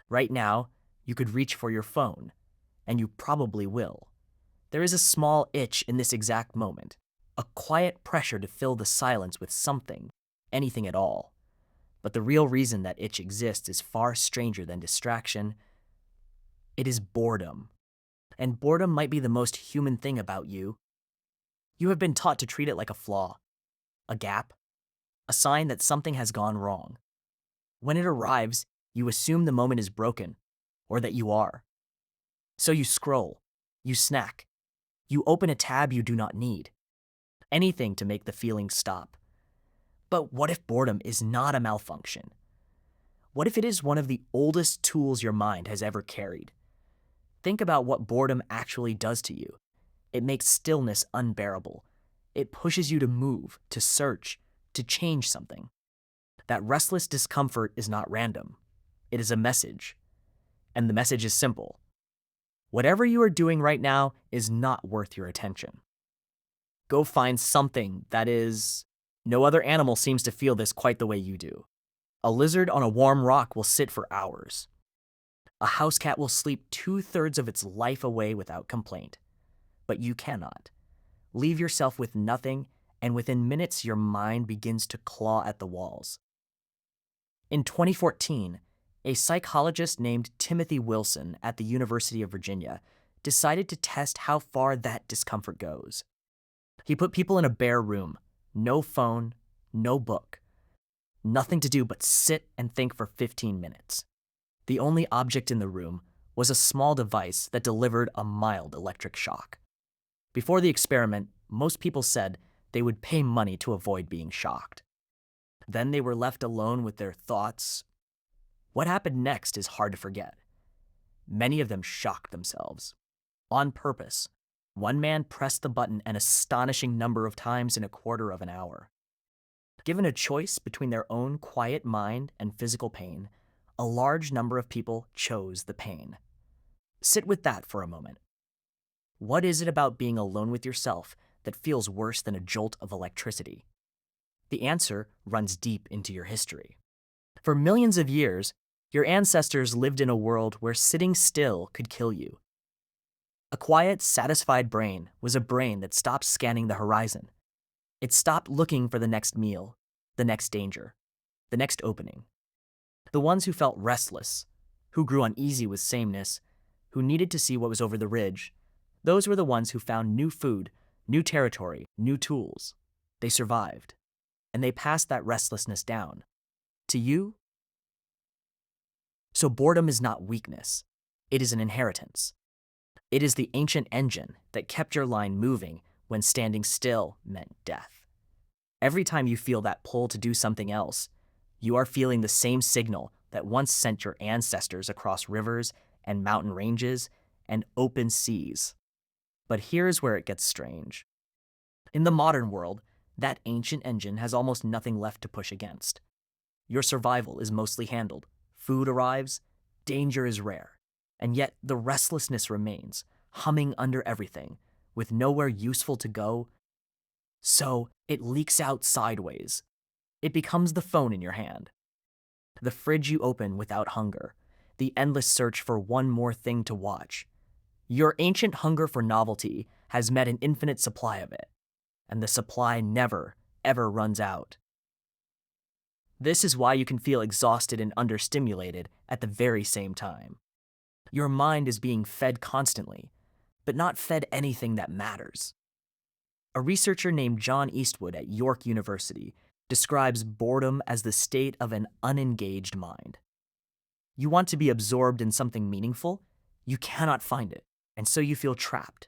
Right now, you could reach for your phone, and you probably will. There is a small itch in this exact moment, a quiet pressure to fill the silence with something, anything at all. But the real reason that itch exists is far stranger than distraction. It is boredom. And boredom might be the most human thing about you. You have been taught to treat it like a flaw, a gap, a sign that something has gone wrong. When it arrives, you assume the moment is broken, or that you are. So you scroll, you snack, you open a tab you do not need. Anything to make the feeling stop. But what if boredom is not a malfunction? What if it is one of the oldest tools your mind has ever carried? Think about what boredom actually does to you. It makes stillness unbearable. It pushes you to move, to search, to change something. That restless discomfort is not random. It is a message. And the message is simple. Whatever you are doing right now is not worth your attention. Go find something that is... No other animal seems to feel this quite the way you do. A lizard on a warm rock will sit for hours. A house cat will sleep 2/3 of its life away without complaint. But you cannot. Leave yourself with nothing, and within minutes your mind begins to claw at the walls. In 2014, a psychologist named Timothy Wilson at the University of Virginia decided to test how far that discomfort goes. He put people in a bare room, no phone, no book, nothing to do but sit and think for 15 minutes. The only object in the room was a small device that delivered a mild electric shock. Before the experiment, most people said they would pay money to avoid being shocked. Then they were left alone with their thoughts. What happened next is hard to forget. Many of them shocked themselves. On purpose, one man pressed the button an astonishing number of times in a quarter of an hour. Given a choice between their own quiet mind and physical pain, a large number of people chose the pain. Sit with that for a moment. What is it about being alone with yourself that feels worse than a jolt of electricity? The answer runs deep into your history. For millions of years, your ancestors lived in a world where sitting still could kill you. A quiet, satisfied brain was a brain that stopped scanning the horizon. It stopped looking for the next meal, the next danger, the next opening. The ones who felt restless, who grew uneasy with sameness, who needed to see what was over the ridge, those were the ones who found new food, new territory, new tools. They survived, and they passed that restlessness down. To you? So boredom is not weakness. It is an inheritance. It is the ancient engine that kept your line moving when standing still meant death. Every time you feel that pull to do something else, you are feeling the same signal that once sent your ancestors across rivers and mountain ranges and open seas. But here's where it gets strange. In the modern world, that ancient engine has almost nothing left to push against. Your survival is mostly handled. Food arrives, danger is rare, and yet the restlessness remains, humming under everything, with nowhere useful to go. So it leaks out sideways. It becomes the phone in your hand, the fridge you open without hunger, the endless search for one more thing to watch. Your ancient hunger for novelty has met an infinite supply of it, and the supply never, ever runs out. This is why you can feel exhausted and understimulated at the very same time. Your mind is being fed constantly, but not fed anything that matters. A researcher named John Eastwood at York University describes boredom as the state of an unengaged mind. You want to be absorbed in something meaningful? You cannot find it, and so you feel trapped.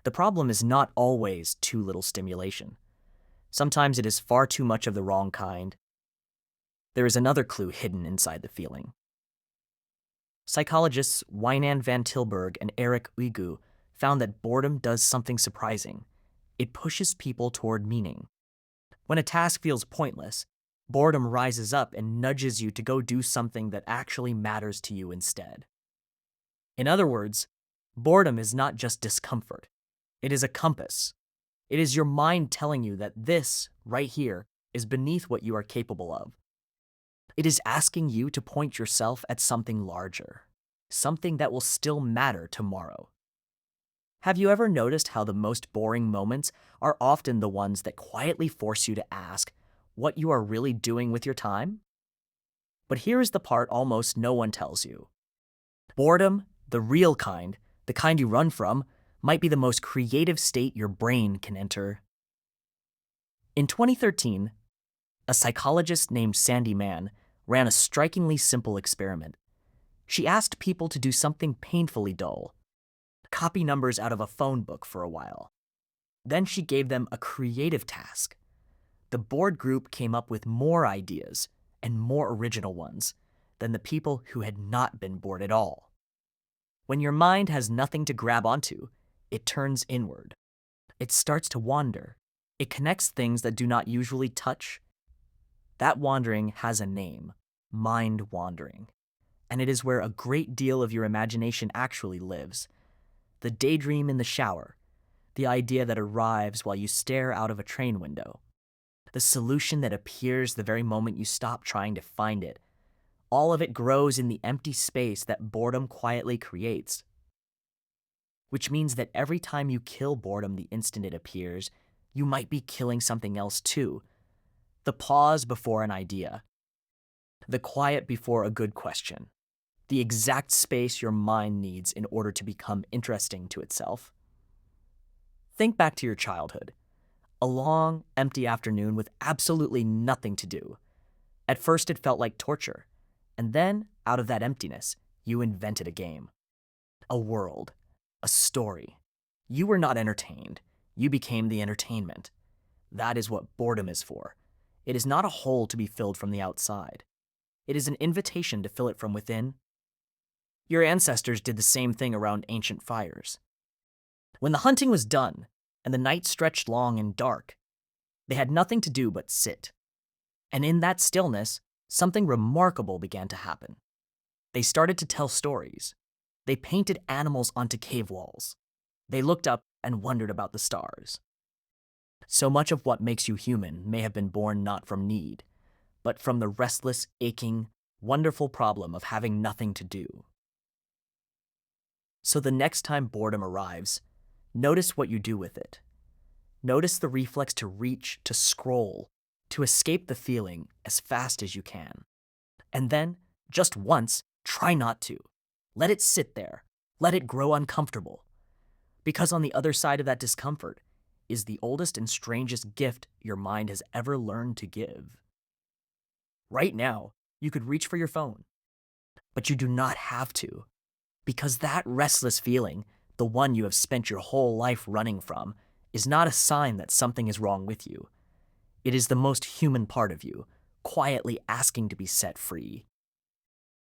The problem is not always too little stimulation. Sometimes it is far too much of the wrong kind. There is another clue hidden inside the feeling. Psychologists Wijnand van Tilburg and Eric Uigu found that boredom does something surprising. It pushes people toward meaning. When a task feels pointless, boredom rises up and nudges you to go do something that actually matters to you instead. In other words, boredom is not just discomfort. It is a compass. It is your mind telling you that this, right here, is beneath what you are capable of. It is asking you to point yourself at something larger, something that will still matter tomorrow. Have you ever noticed how the most boring moments are often the ones that quietly force you to ask what you are really doing with your time? But here is the part almost no one tells you. Boredom, the real kind, the kind you run from, might be the most creative state your brain can enter. In 2013, a psychologist named Sandy Mann ran a strikingly simple experiment. She asked people to do something painfully dull, copy numbers out of a phone book for a while. Then she gave them a creative task. The bored group came up with more ideas and more original ones than the people who had not been bored at all. When your mind has nothing to grab onto, it turns inward. It starts to wander. It connects things that do not usually touch. That wandering has a name, mind wandering. And it is where a great deal of your imagination actually lives. The daydream in the shower, the idea that arrives while you stare out of a train window, the solution that appears the very moment you stop trying to find it. All of it grows in the empty space that boredom quietly creates. Which means that every time you kill boredom the instant it appears, you might be killing something else too. The pause before an idea, the quiet before a good question, the exact space your mind needs in order to become interesting to itself. Think back to your childhood. A long, empty afternoon with absolutely nothing to do. At first it felt like torture, and then, out of that emptiness, you invented a game. A world. A story. You were not entertained. You became the entertainment. That is what boredom is for. It is not a hole to be filled from the outside. It is an invitation to fill it from within. Your ancestors did the same thing around ancient fires. When the hunting was done, and the night stretched long and dark, they had nothing to do but sit. And in that stillness, something remarkable began to happen. They started to tell stories. They painted animals onto cave walls. They looked up and wondered about the stars. So much of what makes you human may have been born not from need, but from the restless, aching, wonderful problem of having nothing to do. So the next time boredom arrives, notice what you do with it. Notice the reflex to reach, to scroll, to escape the feeling as fast as you can. And then, just once, try not to. Let it sit there. Let it grow uncomfortable. Because on the other side of that discomfort is the oldest and strangest gift your mind has ever learned to give. Right now, you could reach for your phone, but you do not have to. Because that restless feeling, the one you have spent your whole life running from, is not a sign that something is wrong with you. It is the most human part of you, quietly asking to be set free.